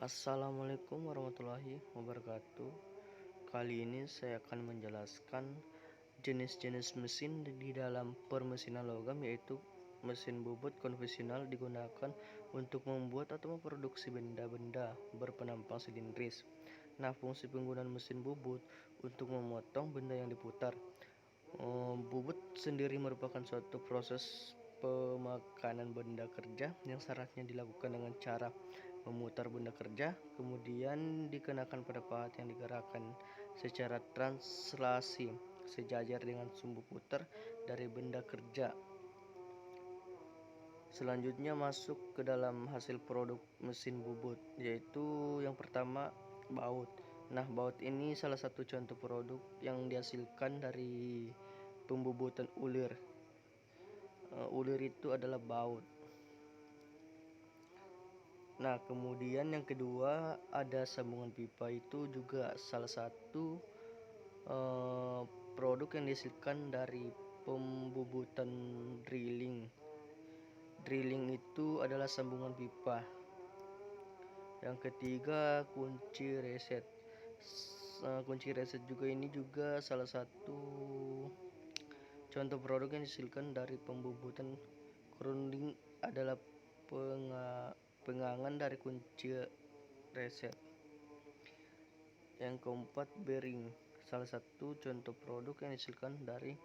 Assalamualaikum warahmatullahi wabarakatuh. Kali ini saya akan menjelaskan jenis-jenis mesin di dalam permesinan logam, yaitu mesin bubut konvensional digunakan untuk membuat atau memproduksi benda-benda berpenampang silindris. Nah, fungsi penggunaan mesin bubut untuk memotong benda yang diputar. Bubut sendiri merupakan suatu proses pemakanan benda kerja yang syaratnya dilakukan dengan cara memutar benda kerja, kemudian dikenakan pada pahat yang digerakkan secara translasi sejajar dengan sumbu putar dari benda kerja. Selanjutnya masuk ke dalam hasil produk mesin bubut, yaitu yang pertama baut. Nah, baut ini salah satu contoh produk yang dihasilkan dari pembubutan ulir. Ulir itu adalah baut. Nah, kemudian yang kedua ada sambungan pipa, itu juga salah satu produk yang dihasilkan dari pembubutan drilling. Drilling itu adalah sambungan pipa. Yang ketiga kunci reset. Kunci reset juga ini juga salah satu contoh produk yang dihasilkan dari pembubutan. Grounding adalah pengangan dari kunci reset. Yang keempat bearing. Salah satu contoh produk yang dihasilkan dari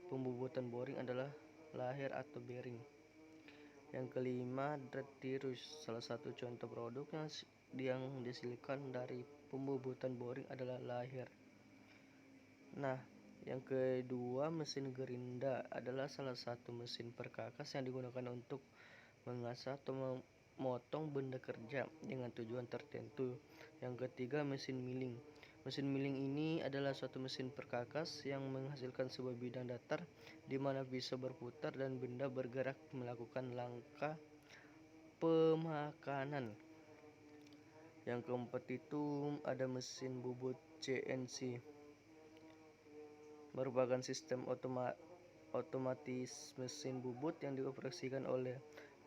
pembubutan boring adalah lahir atau bearing. Yang kelima drat-tirus. Salah satu contoh produk yang dihasilkan dari pembubutan boring adalah lahir. Nah, yang kedua mesin gerinda adalah salah satu mesin perkakas yang digunakan untuk mengasah atau memotong benda kerja dengan tujuan tertentu. Yang ketiga mesin milling. Mesin milling ini adalah suatu mesin perkakas yang menghasilkan sebuah bidang datar di mana bisa berputar dan benda bergerak melakukan langkah pemakanan. Yang keempat itu ada mesin bubut CNC, merupakan sistem otomatis mesin bubut yang dioperasikan oleh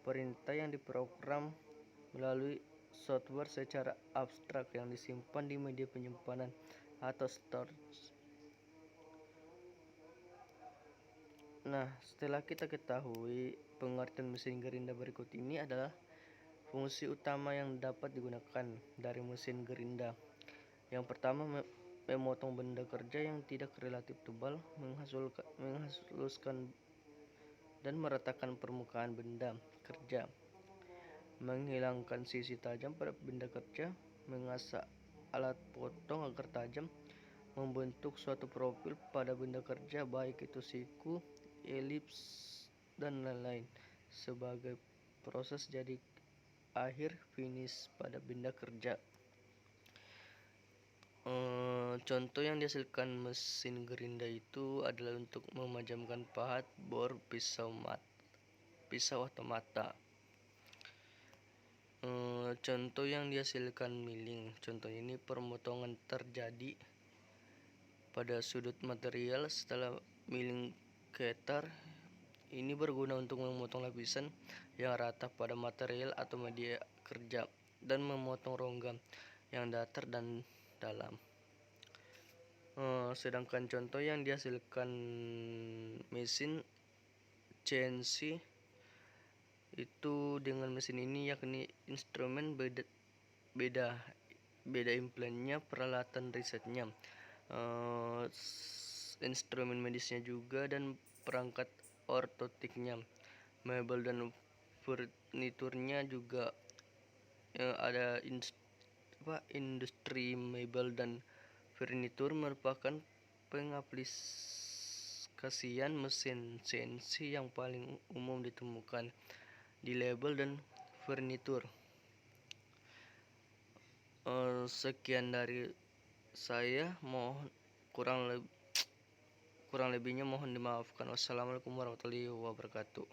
perintah yang diprogram melalui software secara abstrak yang disimpan di media penyimpanan atau storage. Nah, setelah kita ketahui pengertian mesin gerinda, berikut ini adalah fungsi utama yang dapat digunakan dari mesin gerinda. Yang pertama, memotong benda kerja yang tidak relatif tebal, menghaluskan dan meratakan permukaan benda kerja, menghilangkan sisi tajam pada benda kerja, mengasah alat potong agar tajam, membentuk suatu profil pada benda kerja baik itu siku, elips, dan lain-lain sebagai proses jadi akhir finish pada benda kerja. Contoh yang dihasilkan mesin gerinda itu adalah untuk memajamkan pahat, bor, pisau atau mata. Contoh yang dihasilkan milling. Contoh ini pemotongan terjadi pada sudut material setelah milling cutter. Ini berguna untuk memotong lapisan yang rata pada material atau media kerja dan memotong rongga yang datar dan dalam. Sedangkan contoh yang dihasilkan mesin CNC itu dengan mesin ini yakni instrumen beda implannya, peralatan risetnya, instrumen medisnya juga, dan perangkat ortotiknya, mebel dan furniturnya juga. Ada industri mebel dan furnitur merupakan pengaplikasian mesin CNC yang paling umum ditemukan di mebel dan furnitur. Sekian dari saya, kurang lebihnya mohon dimaafkan. Wassalamualaikum warahmatullahi wabarakatuh.